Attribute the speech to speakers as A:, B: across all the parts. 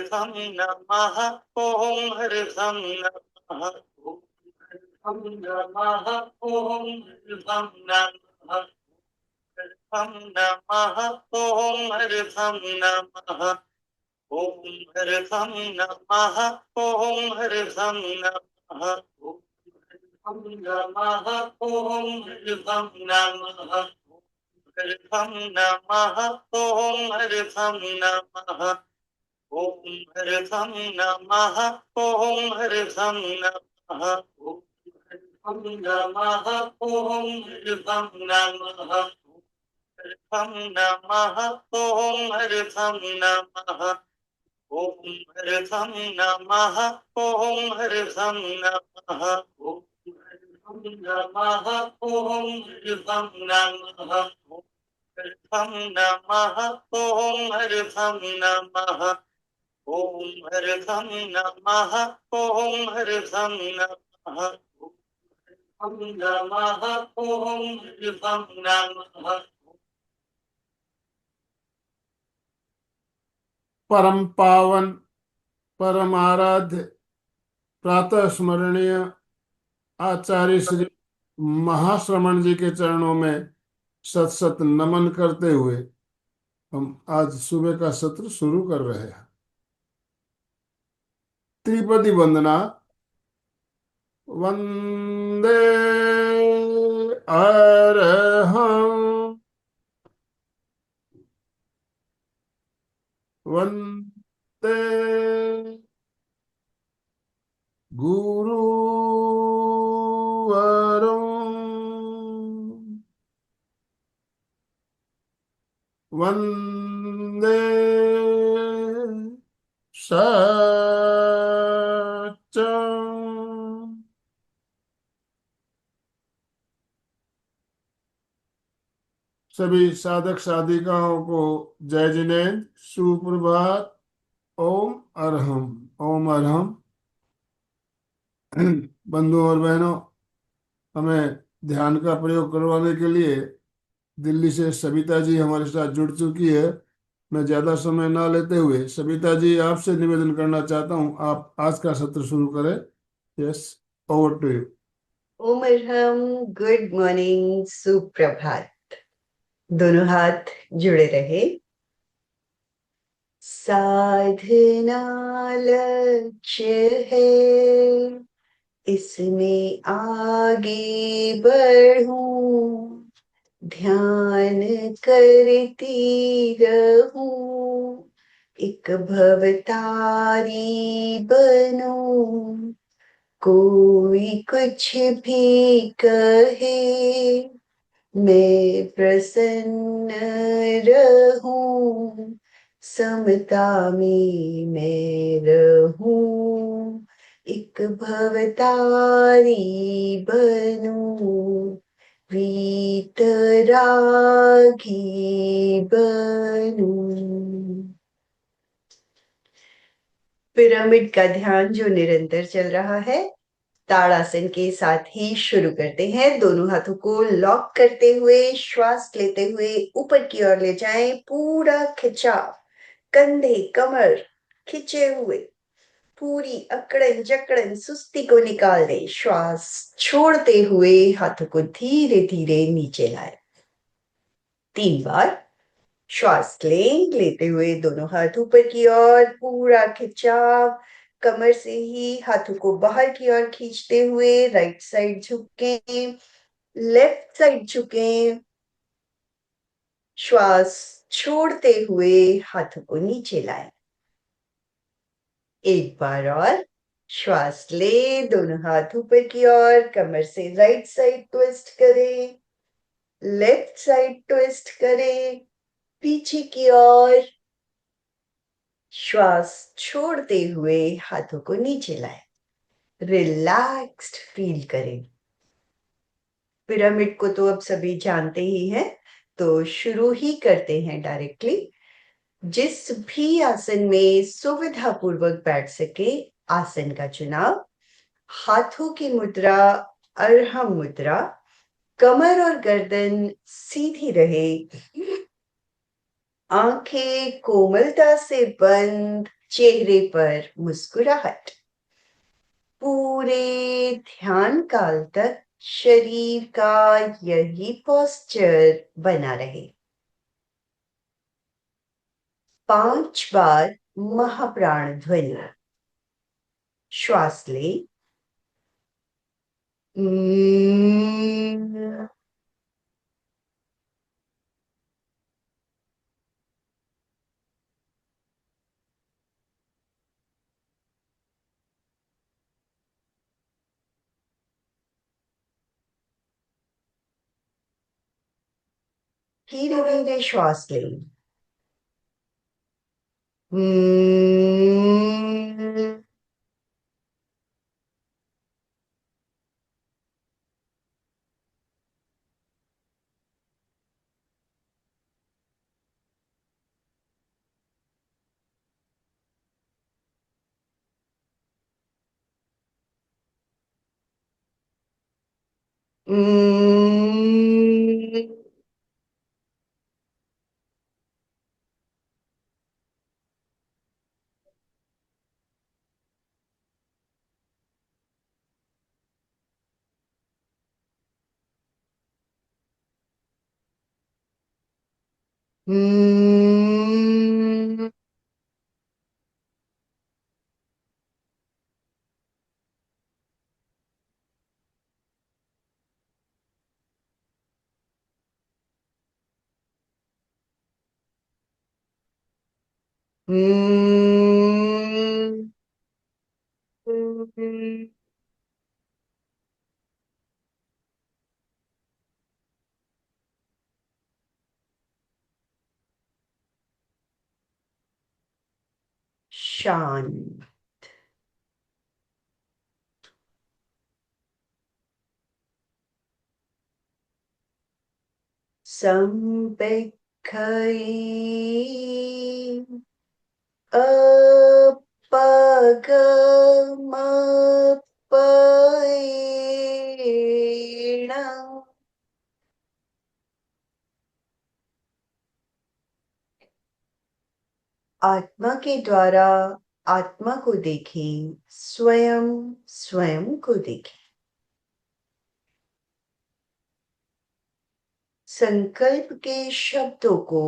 A: हर्षं नमः ओम हर्षं नमः ओम हर्षं नमः ओम हर्षं नमः ओम हर्षं नमः ओम हर्षं नमः ओम हर्षं नमः हर्षं नमः ओम हर्षं नमः ओम हर्षं नमः ओम हर्षं नमः ओम हर्षं नमः ओम हर्षं नमः हर्षं नमः ओम हर्षं नमः ओम हर्षं नमः ओम हर्षं नमः ओम हर्षं नमः ओम हर्षं नमः हर्षं नमः ओम हर्षं नमः ओम हर्षं नमः ओम हर्षं नमः ओम नमः ओम हर्षं नमः।
B: परम पावन परम आराध्य प्रातः स्मरणीय आचार्य श्री महाश्रमण जी के चरणों में सत सत नमन करते हुए हम आज सुबह का सत्र शुरू कर रहे हैं। त्रिपदी वंदना। वंदे अरहं वंदे गुरुवरं वंदे सच्चं। सभी साधक साधिकाओं को जय जिनेन्द्र, सुप्रभात। ओम अरहम। ओम अरहम। बंधुओं और बहनों, हमें ध्यान का प्रयोग करवाने के लिए दिल्ली से सविता जी हमारे साथ जुड़ चुकी है। मैं ज्यादा समय ना लेते हुए सविता जी आपसे निवेदन करना चाहता हूँ, आप आज का सत्र शुरू करें। Yes, over to you.
C: ओम अरहम। गुड मॉर्निंग, सुप्रभात। दोनों हाथ जुड़े रहे। साधना लक्ष्य है, इसमें आगे बढ़ूं, ध्यान करती रहूं, एक भवतारी बनूं। कोई कुछ भी कहे, मैं प्रसन्न रहूं, समता में मैं रहूं, एक भवतारी बनूं, वीतरागी बनूं। पिरामिड का ध्यान जो निरंतर चल रहा है, ताड़ासन के साथ ही शुरू करते हैं। दोनों हाथों को लॉक करते हुए श्वास लेते हुए ऊपर की ओर ले जाएं, पूरा खिंचाव, कंधे कमर खिंचे हुए, पूरी अकड़न जकड़न सुस्ती को निकाल दे। श्वास छोड़ते हुए हाथों को धीरे धीरे नीचे लाए। 3 बार श्वास लेते हुए दोनों हाथ ऊपर की ओर, पूरा खिंचाव, कमर से ही हाथों को बाहर की ओर खींचते हुए राइट साइड झुके, लेफ्ट साइड झुके। श्वास छोड़ते हुए हाथों को नीचे लाए। एक बार और श्वास ले, दोनों हाथ ऊपर की ओर, कमर से राइट साइड ट्विस्ट करें, लेफ्ट साइड ट्विस्ट करें, पीछे की ओर। श्वास छोड़ते हुए हाथों को नीचे लाए, रिलैक्स्ड फील करें। पिरामिड को तो अब सभी जानते ही हैं, तो शुरू ही करते हैं डायरेक्टली। जिस भी आसन में सुविधा पूर्वक बैठ सके, आसन का चुनाव। हाथों की मुद्रा अरहम मुद्रा, कमर और गर्दन सीधी रहे, आंखें कोमलता से बंद, चेहरे पर मुस्कुराहट। पूरे ध्यान काल तक शरीर का यही पोस्चर बना रहे। 5 बार महाप्राण ध्वनि। श्वास ले। धीरे धीरे श्वास ले। शांत। संपेक्षै अपगमपेण। आत्मा के द्वारा आत्मा को देखें, स्वयं स्वयं को देखें। संकल्प के शब्दों को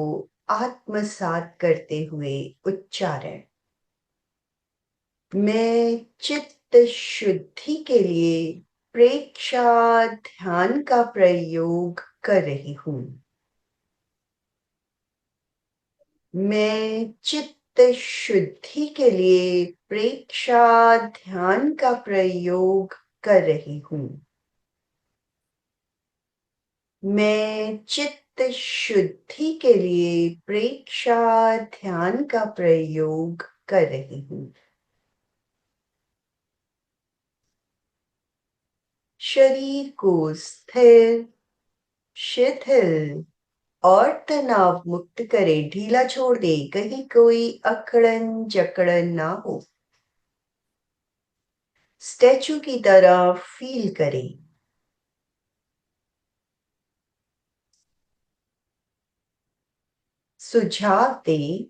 C: आत्मसात करते हुए उच्चारण। मैं चित्त शुद्धि के लिए प्रेक्षा ध्यान का प्रयोग कर रही हूँ। मैं चित्त शुद्धि के लिए प्रेक्षा ध्यान का प्रयोग कर रही हूँ। मैं चित्त शुद्धि के लिए प्रेक्षा ध्यान का प्रयोग कर रही हूँ। शरीर को स्थिर, शिथिल और तनाव मुक्त करें। ढीला छोड़ दे, कहीं कोई अकड़न जकड़न ना हो। स्टैचू की तरह फील करें। सुझाव दे,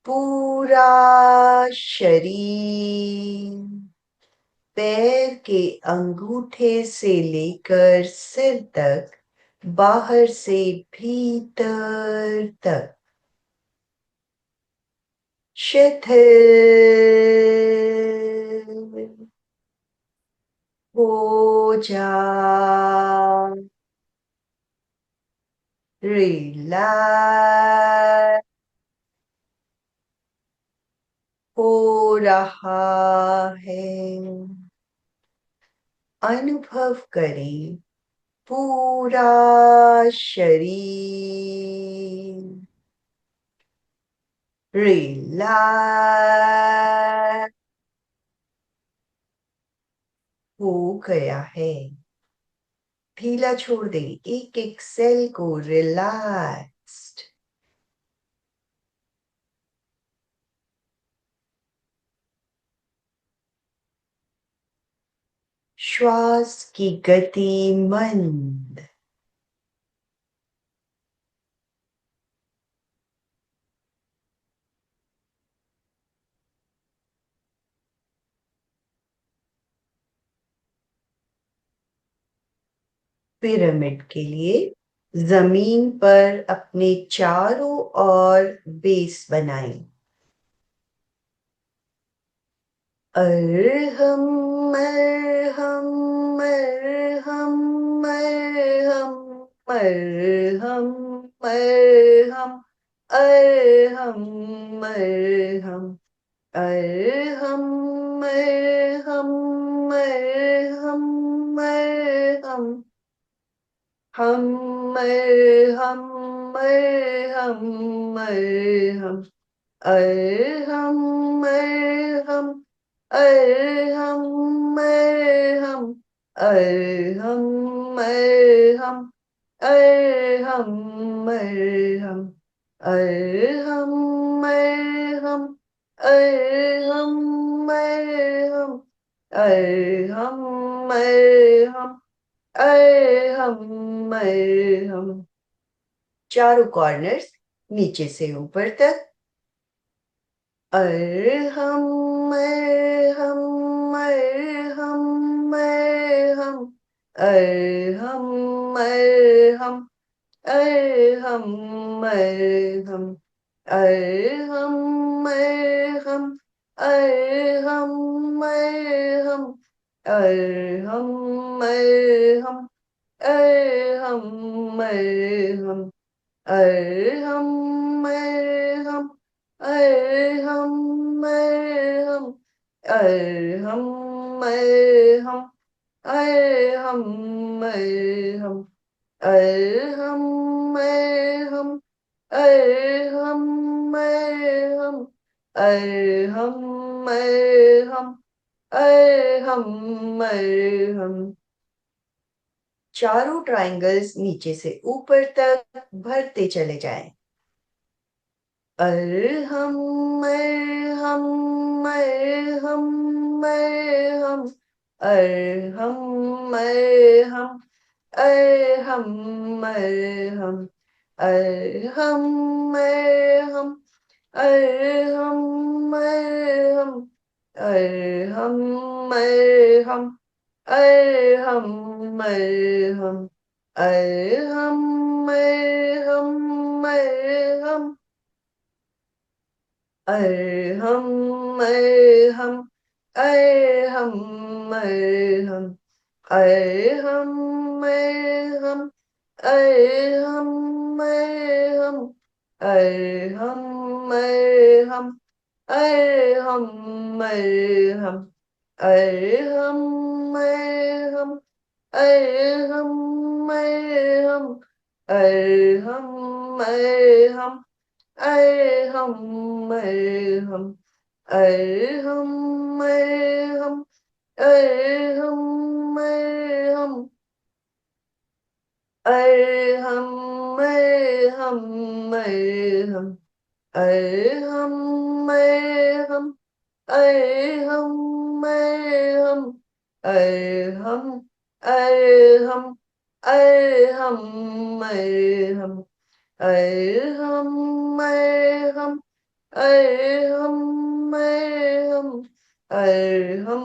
C: पूरा शरीर पैर के अंगूठे से लेकर सिर तक, बाहर से भीतर तक शिथिल हो जा। रिलैक्स हो रहा है। अनुभव करें, पूरा शरीर रिलैक्स हो गया है। ढीला छोड़ दे, एक एक सेल को रिलैक्स्ड। श्वास की गति मंद। पिरामिड के लिए जमीन पर अपने चारों ओर बेस बनाएं। अरहम मरहम मरहम मरहम मरहम मरहम अरहम मरहम अरहम मरहम मरहम मरहम हम मरहम मरहम अरहम मरहम अरहम मरहम अरहम मरहम अरहम मरहम अरहम मरहम अरहम मरहम अरहम मरहम अरहम मरहम। चारों कॉर्नर्स नीचे से ऊपर तक। अरहम मरहम मरहम मरहम अरहम मरहम अरहम मरहम अरहम मरहम अरहम मरहम अरहम मरहम अरहम मरहम अरहम मरहम अरहम मरहम अरहम मरहम अरहम मरहम अरहम मरहम अरहम मरहम अरहम मरहम अरहम मरहम। चारों ट्रायंगल्स नीचे से ऊपर तक भरते चले जाएं। अरहम मरहम मरहम मरहम अरहम मरहम अरहम मरहम अरहम मरहम अरहम मरहम अरहम मरहम अरहम मरहम अरहम मरहम मरहम अरहम मरहम अरहम मरहम अरहम मरहम अरहम मरहम अरहम मरहम अरहम मरहम अरहम मरहम अरहम मरहम अरहम मरहम अरहम मरहम अरहम मरहम अरहम मरहम अरहम मरहम मरहम अरहम मरहम अरहम मरहम अरहम अरहम अरहम मरहम अरहम मरहम अरहम मरहम अरहम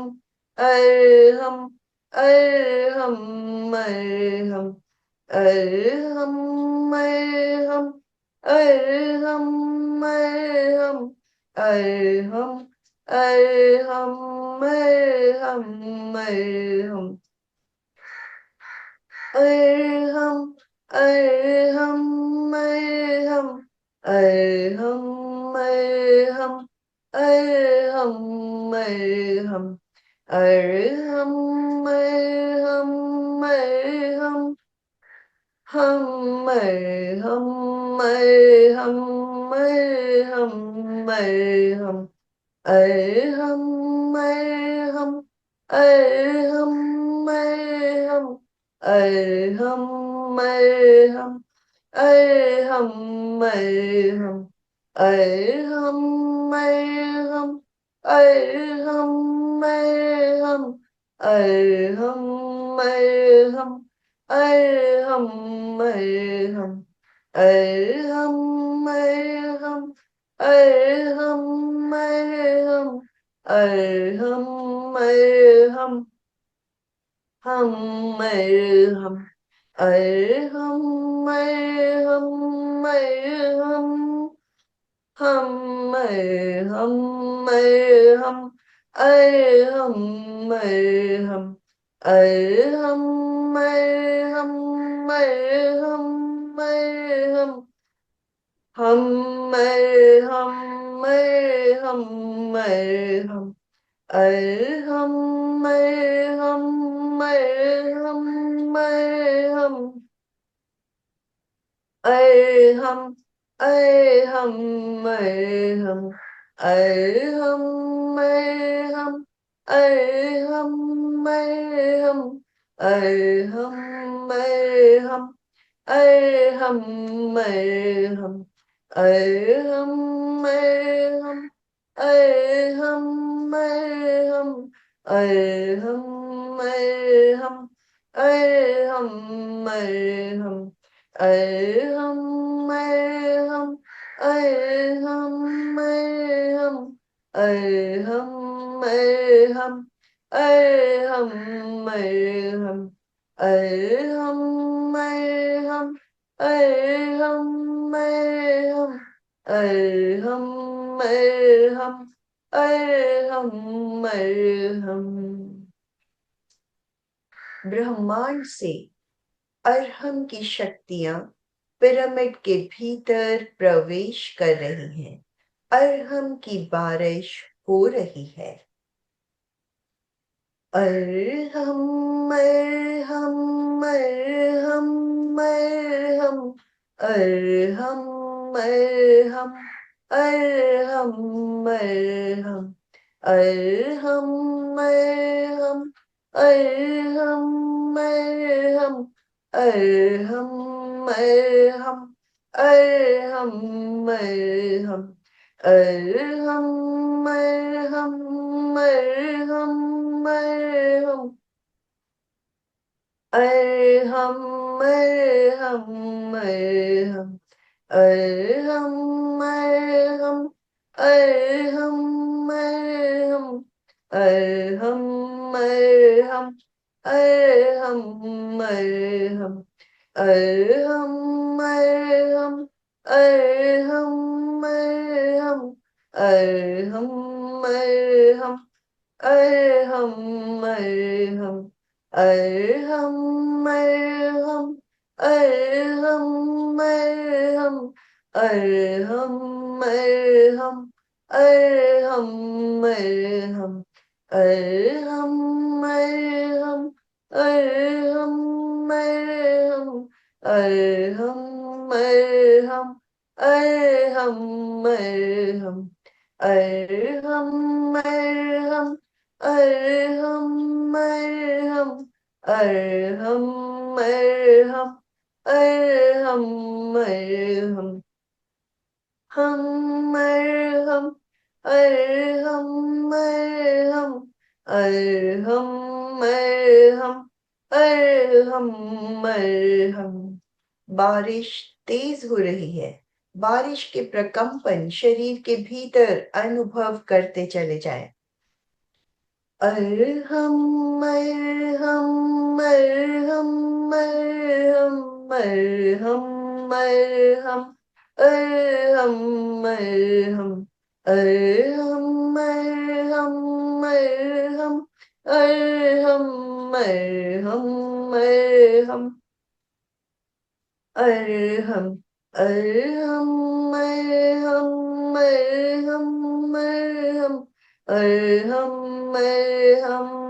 C: अरहम अरहम मरहम अरहम मरहम अरहम मरहम अरहम अरहम मरहम मरहम अरहम अरहम मरहम अरहम मरहम अरहम मरहम अरहम मरहम मरहम हम मरहम मरहम मरहम मरहम अरहम मरहम अरहम मरहम अरहम मरहम अरहम मरहम अरहम मरहम अरहम मरहम अरहम मरहम अरहम मरहम अरहम मरहम अरहम मरहम अरहम मरहम हम मरहम अरहम अरहम अरहम, हम अरहम अरहम अरहम अरहम, अरहम अरहम अरहम अरहम, हम अरहम अरहम अरहम, अरहम अरहम अरहम अरहम, अरहम अरहम अरहम, अरहम अरहम अरहम अरहम, अरहम अरहम अरहम अरहम, अरहम अरहम अरहम अरहम, अरहम अरहम अरहम अरहम, अरहम अरहम अरहम अरहम, अरहम अरहम अरहम अरहम, अरहम अरहम अरहम अरहम, अरहम अरहम अरहम अरहम। ब्रह्मांड से अरहम की शक्तियां पिरामिड के भीतर प्रवेश कर रही हैं। अरहम की बारिश हो रही है। अरहम अरहम अरहम अरहम, अरहम अरहम अरहम अरहम, अरहम अरहम अरहम अरहम, अरहम अरहम अरहम, अरहम अरहम अरहम अरहम, अरहम अरहम अरहम, अरहम अरहम अरहम अरहम, अरहम अरहम अरहम अरहम, अरहम अरहम अरहम अरहम, अरहम अरहम अरहम अरहम, अरहम अरहम अरहम अरहम, अरहम अरहम अरहम अरहम, अरहम अरहम अरहम अरहम, अरहम अरहम अरहम अरहम, अरहम अरहम अरहम अरहम, अरहम अरहम अरहम अरहम, हम अरहम अरहम अरहम, अरहम अरहम अरहम अरहम। बारिश तेज हो रही है। बारिश के प्रकंपन शरीर के भीतर अनुभव करते चले जाएं। अरहम अरहम अरहम अरहम अरहम अरहम, अरहम अरहम अरहम अरहम अरहम, अरहम अरहम अरहम, अरहम अरहम अरहम अरहम अरहम, अरहम अरहम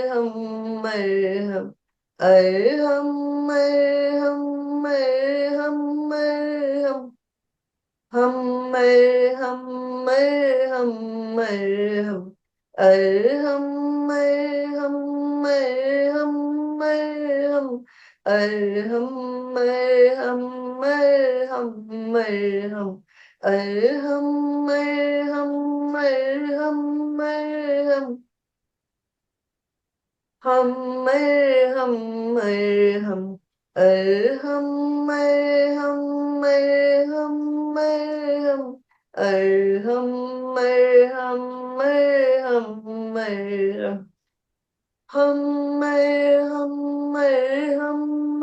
C: अरहम अरहम, अरहम अरहम अरहम अरहम, हम अरहम अरहम अरहम, अरहम अरहम अरहम अरहम, अरहम अरहम अरहम अरहम, अरहम अरहम अरहम अरहम, हम अरहम अरहम, अरहम अरहम अरहम अरहम, अरहम अरहम अरहम अरहम, हम अरहम अरहम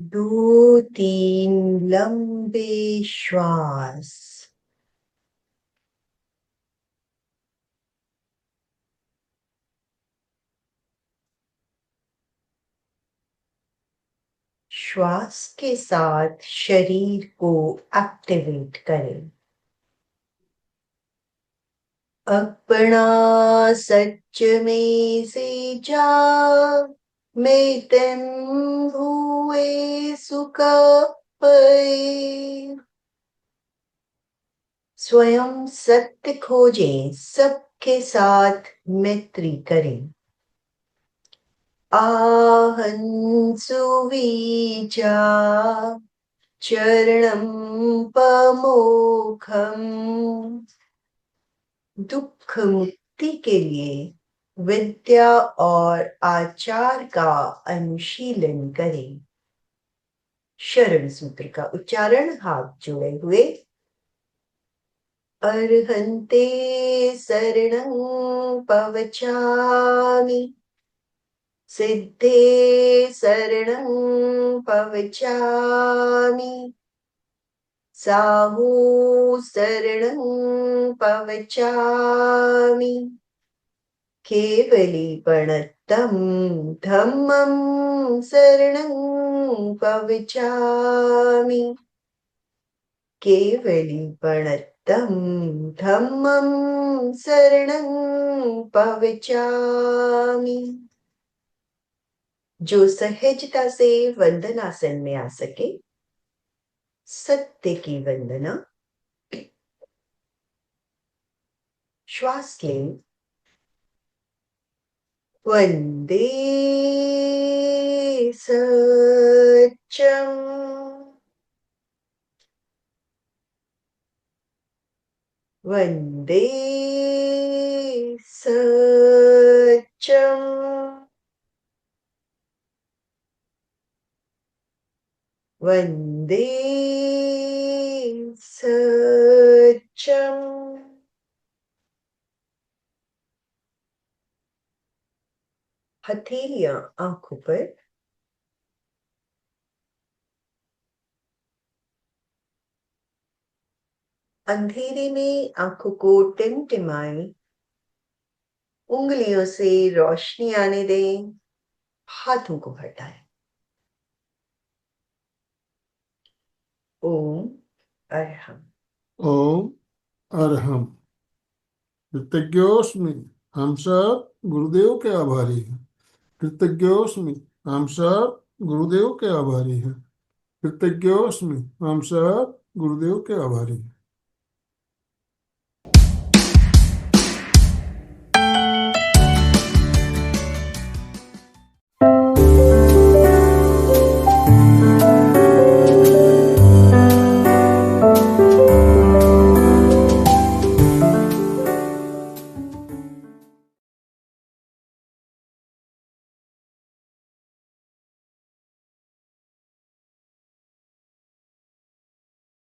C: 2-3 लंबे श्वास। श्वास के साथ शरीर को एक्टिवेट करें। अपना सच में से जा मैं तन हुए सुख पाए। स्वयं सत्य खोजें, सबके साथ मैत्री करें। आहं सुविचा चरणं पमोखम। दुख मुक्ति के लिए विद्या और आचार का अनुशीलन करें। शरण सूत्र का उच्चारण हाथ जोड़े हुए। अर्हन्ते शरणं पवचामि। सिद्धे शरणं पवचामि। साहू शरणं पवचामि। केवलीपणत्तं धम्मं शरणं पवचामि। केवलीपणत्तं धम्मं शरणं पवचामि। जो सहजता से वंदनासन में आ सके, सत्य की वंदना। श्वास लें। वंदे सत्यम। वंदे सत्यम। वंदे सत्यम। हथेलियां आंखों पर। अंधेरे में आंखों को टिमटिमाएं। उंगलियों से रोशनी आने दें। हाथों को हटाएं। ओम अरहम।
B: ओम अरहम। कृतज्ञोस्मि। हम सब गुरुदेव के आभारी हैं। कृतज्ञोस्मि। हम सब गुरुदेव के आभारी हैं। कृतज्ञोस्मि। हम सब गुरुदेव के आभारी हैं।